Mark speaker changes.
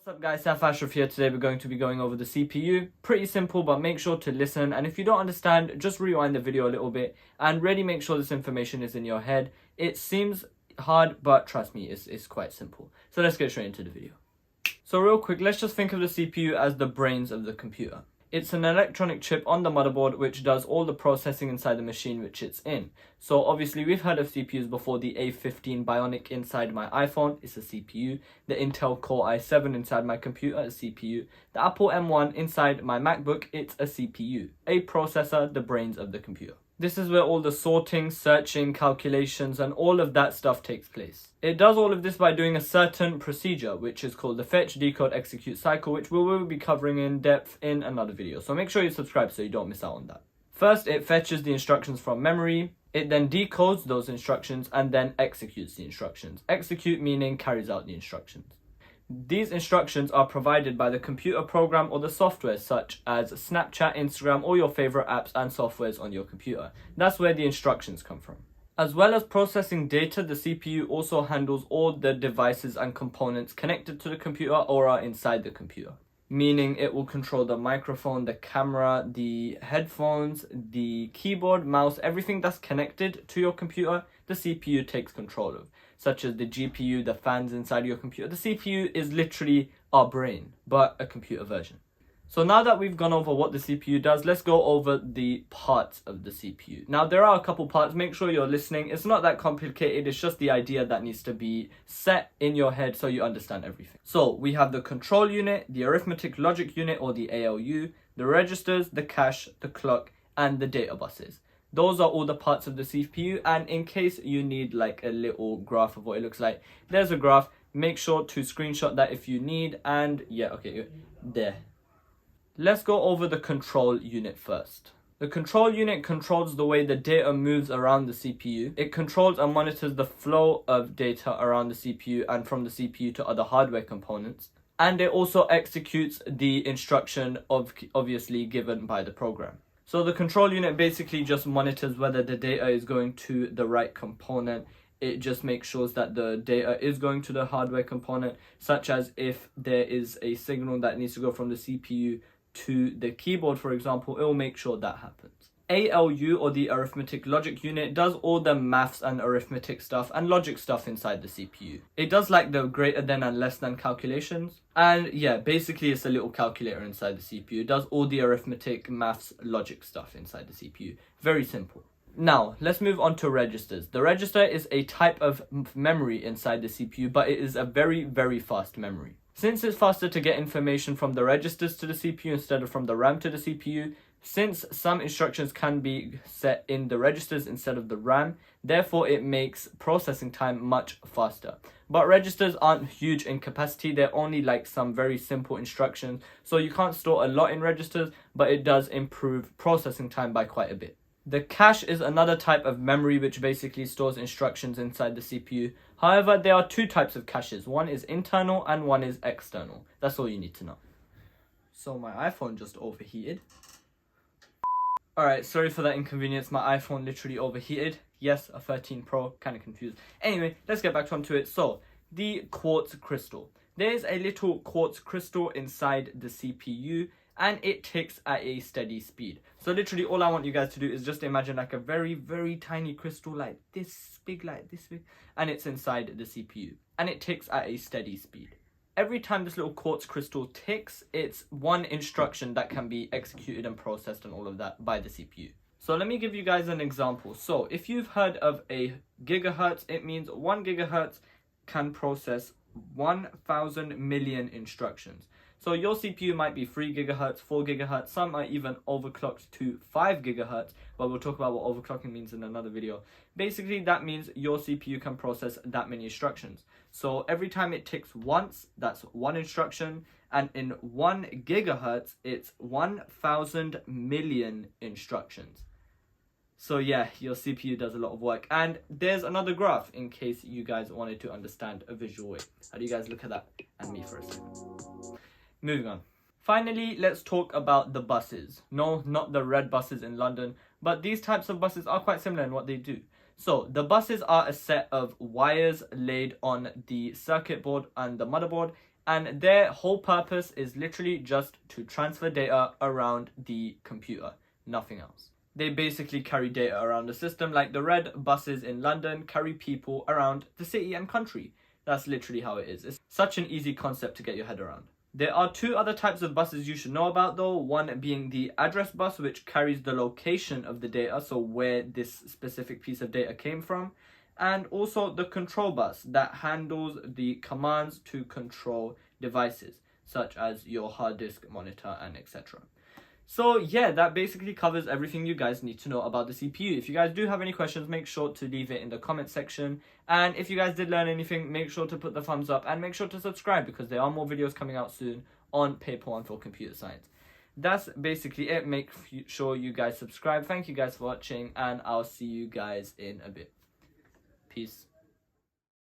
Speaker 1: What's up guys, Saif Ashraf here. Today we're going to be going over the CPU. Pretty simple, but make sure to listen, and if you don't understand, just rewind the video a little bit and really make sure this information is in your head. It seems hard, but trust me, it's quite simple. So let's get straight into the video. So real quick, let's just think of the CPU as the brains of the computer. It's an electronic chip on the motherboard which does all the processing inside the machine which it's in. So obviously we've heard of CPUs before. The A15 Bionic inside my iPhone is a CPU. The Intel Core i7 inside my computer is a CPU. The Apple M1 inside my MacBook, it's a CPU. A processor, the brains of the computer. This is where all the sorting, searching, calculations and all of that stuff takes place. It does all of this by doing a certain procedure which is called the fetch, decode, execute cycle, which we will be covering in depth in another video. So make sure you subscribe so you don't miss out on that. First, it fetches the instructions from memory. It then decodes those instructions and then executes the instructions. Execute meaning carries out the instructions. These instructions are provided by the computer program or the software such as Snapchat, Instagram, or your favorite apps and softwares on your computer. That's where the instructions come from. As well as processing data, the CPU also handles all the devices and components connected to the computer or are inside the computer. Meaning it will control the microphone, the camera, the headphones, the keyboard, mouse, everything that's connected to your computer, the CPU takes control of. Such as the GPU, the fans inside your computer. The CPU is literally our brain, but a computer version. So now that we've gone over what the CPU does, let's go over the parts of the CPU. Now there are a couple parts, make sure you're listening. It's not that complicated, it's just the idea that needs to be set in your head so you understand everything. So we have the control unit, the arithmetic logic unit or the ALU, the registers, the cache, the clock, and the data buses. Those are all the parts of the CPU, and in case you need like a little graph of what it looks like, there's a graph. Make sure to screenshot that if you need, and yeah, okay, there. Let's go over the control unit first. The control unit controls the way the data moves around the CPU. It controls and monitors the flow of data around the CPU and from the CPU to other hardware components. And it also executes the instruction obviously given by the program. So the control unit basically just monitors whether the data is going to the right component. It just makes sure that the data is going to the hardware component, such as if there is a signal that needs to go from the CPU to the keyboard, for example, it will make sure that happens. ALU or the arithmetic logic unit does all the maths and arithmetic stuff and logic stuff inside the CPU. It does like the greater than and less than calculations. And yeah, basically it's a little calculator inside the CPU. It does all the arithmetic, maths, logic stuff inside the CPU. Very simple. Now, let's move on to registers. The register is a type of memory inside the CPU, but it is a very, very fast memory. Since it's faster to get information from the registers to the CPU instead of from the RAM to the CPU, since some instructions can be set in the registers instead of the RAM, therefore it makes processing time much faster. But registers aren't huge in capacity, they're only like some very simple instructions, so you can't store a lot in registers, but it does improve processing time by quite a bit. The cache is another type of memory which basically stores instructions inside the CPU. However, there are two types of caches. One is internal and one is external. That's all you need to know. So my iPhone just overheated. Alright, sorry for that inconvenience. My iPhone literally overheated. Yes, a 13 Pro, kind of confused. Anyway, let's get back onto it. So, the Quartz Crystal. There's a little quartz crystal inside the CPU, and it ticks at a steady speed. So literally all I want you guys to do is just imagine like a very, very tiny crystal like this big, and it's inside the CPU. And it ticks at a steady speed. Every time this little quartz crystal ticks, it's one instruction that can be executed and processed and all of that by the CPU. So let me give you guys an example. So if you've heard of a gigahertz, it means 1 gigahertz can process 1,000 million instructions. So your CPU might be 3 gigahertz, 4 gigahertz, some are even overclocked to 5 gigahertz, but we'll talk about what overclocking means in another video. Basically, that means your CPU can process that many instructions. So every time it ticks once, that's one instruction, and in 1 gigahertz, it's 1,000 million instructions. So yeah, your CPU does a lot of work. And there's another graph in case you guys wanted to understand a visual way. How do you guys look at that? And me for a second. Moving on. Finally, let's talk about the buses. No, not the red buses in London, but these types of buses are quite similar in what they do. So the buses are a set of wires laid on the circuit board and the motherboard, and their whole purpose is literally just to transfer data around the computer, nothing else. They basically carry data around the system, like the red buses in London carry people around the city and country. That's literally how it is. It's such an easy concept to get your head around. There are two other types of buses you should know about though, one being the address bus, which carries the location of the data, so where this specific piece of data came from, and also the control bus that handles the commands to control devices, such as your hard disk, monitor, and etc. So yeah, that basically covers everything you guys need to know about the CPU. If you guys do have any questions, make sure to leave it in the comment section. And if you guys did learn anything, make sure to put the thumbs up and make sure to subscribe, because there are more videos coming out soon on Paper 1 for computer science. That's basically it. Make sure you guys subscribe. Thank you guys for watching, and I'll see you guys in a bit. Peace.